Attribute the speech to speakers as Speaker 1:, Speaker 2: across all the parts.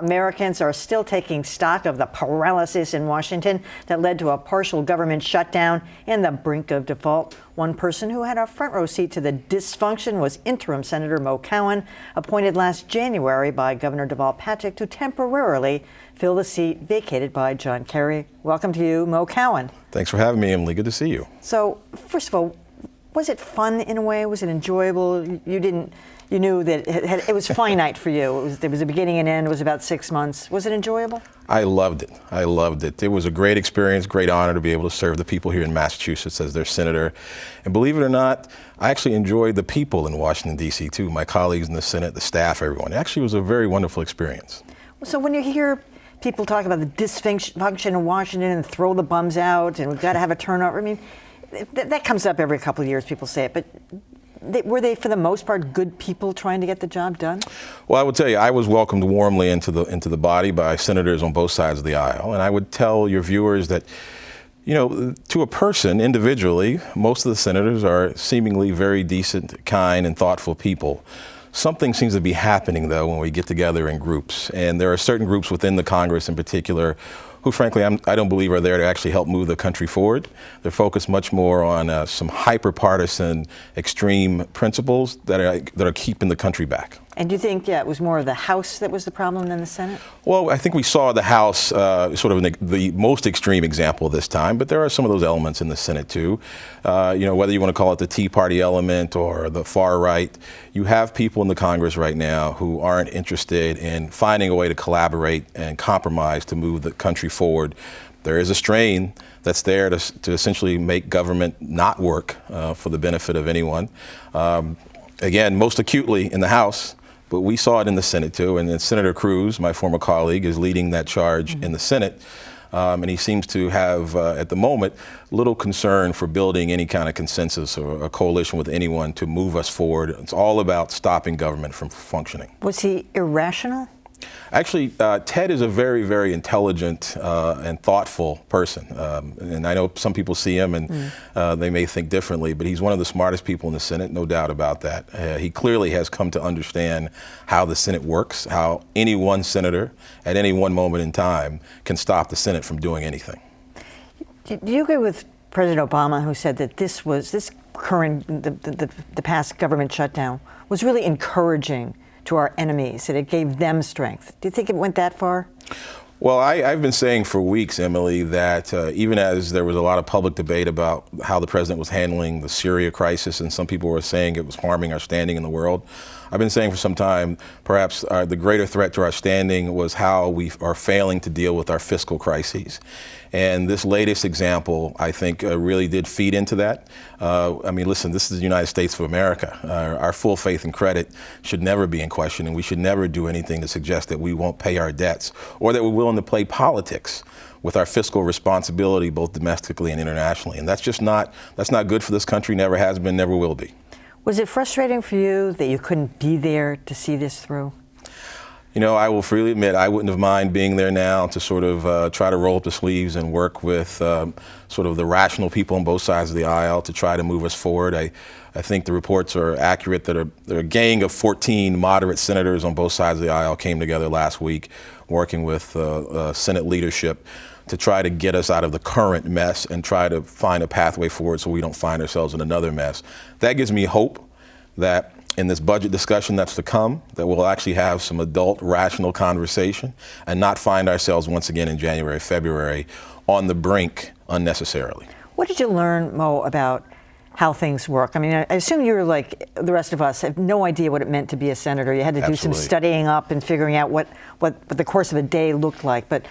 Speaker 1: Americans are still taking stock of the paralysis in Washington that led to a partial government shutdown and the brink of default. One person who had a front row seat to the dysfunction was interim Senator Mo Cowan, appointed last January by Governor Deval Patrick to temporarily fill the seat vacated by John Kerry. Welcome to you, Mo Cowan.
Speaker 2: Thanks for having me, Emily. Good to see you.
Speaker 1: So, first of all, was it fun in a way? Was it enjoyable? You knew that it was finite for you. There was a beginning and end. It was about 6 months. Was it enjoyable?
Speaker 2: I loved it. I loved it. It was a great experience, great honor to be able to serve the people here in Massachusetts as their senator. And believe it or not, I actually enjoyed the people in Washington, D.C. too, my colleagues in the Senate, the staff, everyone. It actually was a very wonderful experience.
Speaker 1: So when you hear people talk about the dysfunction in Washington and throw the bums out and we've got to have a turnover, I mean, that comes up every couple of years, people say it, but were they, for the most part, good people trying to get the job done?
Speaker 2: Well, I will tell you, I was welcomed warmly into the body by senators on both sides of the aisle. And I would tell your viewers that, you know, to a person individually, most of the senators are seemingly very decent, kind, and thoughtful people. Something seems to be happening, though, when we get together in groups. And there are certain groups within the Congress in particular who, frankly, I don't believe are there to actually help move the country forward. They're focused much more on some hyper-partisan, extreme principles that are keeping the country back.
Speaker 1: And do you think, it was more of the House that was the problem than the Senate?
Speaker 2: Well, I think we saw the House sort of the most extreme example this time, but there are some of those elements in the Senate too. You know, whether you want to call it the Tea Party element or the far right, you have people in the Congress right now who aren't interested in finding a way to collaborate and compromise to move the country forward. There is a strain that's there to essentially make government not work for the benefit of anyone. Again, most acutely in the House. But we saw it in the Senate, too, and then Senator Cruz, my former colleague, is leading that charge in the Senate. And he seems to have, at the moment, little concern for building any kind of consensus or a coalition with anyone to move us forward. It's all about stopping government from functioning. Was
Speaker 1: he irrational?
Speaker 2: Actually, Ted is a very, very intelligent and thoughtful person. And I know some people see him and they may think differently, but he's one of the smartest people in the Senate, no doubt about that. He clearly has come to understand how the Senate works, how any one senator at any one moment in time can stop the Senate from doing anything.
Speaker 1: Do you agree with President Obama, who said that the past government shutdown was really encouraging to our enemies, that it gave them strength? Do you think it went that far?
Speaker 2: Well, I've been saying for weeks, Emily, that even as there was a lot of public debate about how the president was handling the Syria crisis, and some people were saying it was harming our standing in the world, I've been saying for some time, perhaps the greater threat to our standing was how we are failing to deal with our fiscal crises. And this latest example, I think, really did feed into that. I mean, listen, this is the United States of America. Our full faith and credit should never be in question, and we should never do anything to suggest that we won't pay our debts or that we're willing to play politics with our fiscal responsibility, both domestically and internationally. And that's not good for this country, never has been, never will be.
Speaker 1: Was it frustrating for you that you couldn't be there to see this through?
Speaker 2: You know, I will freely admit I wouldn't have minded being there now to sort of try to roll up the sleeves and work with sort of the rational people on both sides of the aisle to try to move us forward. I think the reports are accurate that a gang of 14 moderate senators on both sides of the aisle came together last week working with Senate leadership to try to get us out of the current mess and try to find a pathway forward so we don't find ourselves in another mess. That gives me hope that in this budget discussion that's to come, that we'll actually have some adult, rational conversation and not find ourselves once again in January, February on the brink unnecessarily.
Speaker 1: What did you learn, Mo, about how things work? I mean, I assume you're like the rest of us, have no idea what it meant to be a senator. You had to do some studying up and figuring out what the course of a day looked like. But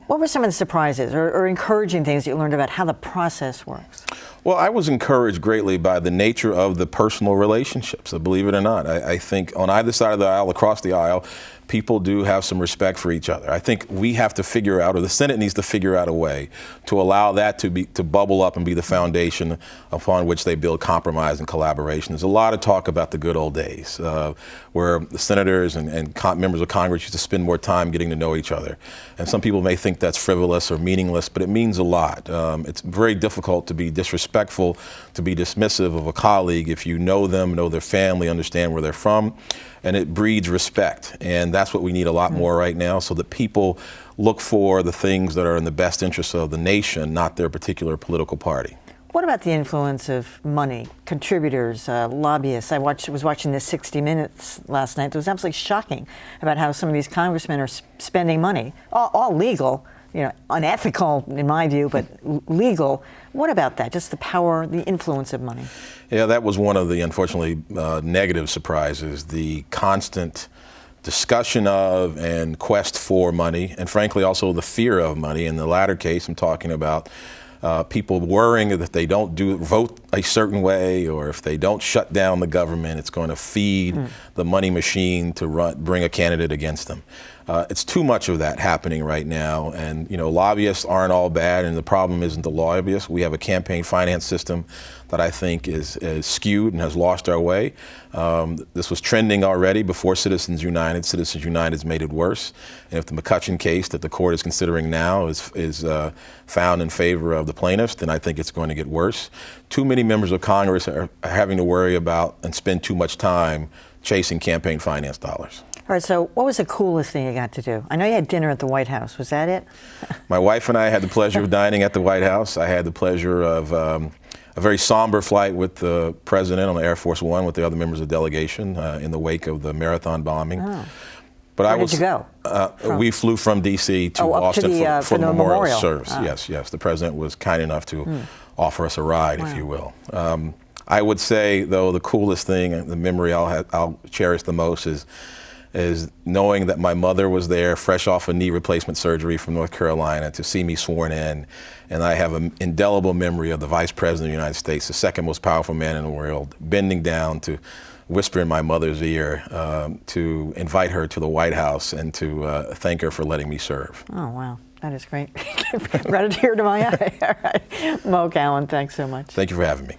Speaker 1: what were some of the surprises or encouraging things that you learned about how the process works?
Speaker 2: Well, I was encouraged greatly by the nature of the personal relationships, believe it or not. I think on either side of the aisle, across the aisle, people do have some respect for each other. I think we have to figure out, or the Senate needs to figure out a way to allow that to bubble up and be the foundation upon which they build compromise and collaboration. There's a lot of talk about the good old days where the senators and members of Congress used to spend more time getting to know each other. And some people may think that's frivolous or meaningless, but it means a lot. It's very difficult to be disrespectful disrespectful to be dismissive of a colleague if you know them, know their family, understand where they're from, and it breeds respect. And that's what we need a lot more right now, so that people look for the things that are in the best interest of the nation, not their particular political party.
Speaker 1: What about the influence of money, contributors, lobbyists? I was watching this 60 Minutes last night. It was absolutely shocking about how some of these congressmen are spending money, all legal, unethical in my view, but legal. What about that? Just the power, the influence of money.
Speaker 2: Yeah, that was one of the, unfortunately, negative surprises, the constant discussion of and quest for money, and frankly also the fear of money. In the latter case, I'm talking about people worrying that if they don't vote a certain way, or if they don't shut down the government, it's going to feed the money machine to bring a candidate against them. It's too much of that happening right now, and lobbyists aren't all bad, and the problem isn't the lobbyists. We have a campaign finance system that I think is skewed and has lost our way. This was trending already before Citizens United. Citizens United has made it worse, and if the McCutcheon case that the court is considering now is found in favor of the plaintiffs, then I think it's going to get worse. Too many members of Congress are having to worry about and spend too much time chasing campaign finance dollars.
Speaker 1: All right, so what was the coolest thing you got to do? I know you had dinner at the White House. Was that it?
Speaker 2: My wife and I had the pleasure of dining at the White House. I had the pleasure of a very somber flight with the president on Air Force One with the other members of the delegation in the wake of the marathon bombing.
Speaker 1: Oh.
Speaker 2: But
Speaker 1: Where did you go?
Speaker 2: We flew from D.C. to Austin for the memorial service.
Speaker 1: Oh.
Speaker 2: Yes. The president was kind enough to offer us a ride, if you will. I would say, though, the coolest thing, the memory I'll cherish the most is knowing that my mother was there, fresh off a knee replacement surgery from North Carolina, to see me sworn in. And I have an indelible memory of the Vice President of the United States, the second most powerful man in the world, bending down to whisper in my mother's ear to invite her to the White House and to thank her for letting me serve.
Speaker 1: Oh, wow. That is great. Brought a tear to my eye. All right. Mo Cowan, thanks so much.
Speaker 2: Thank you for having me.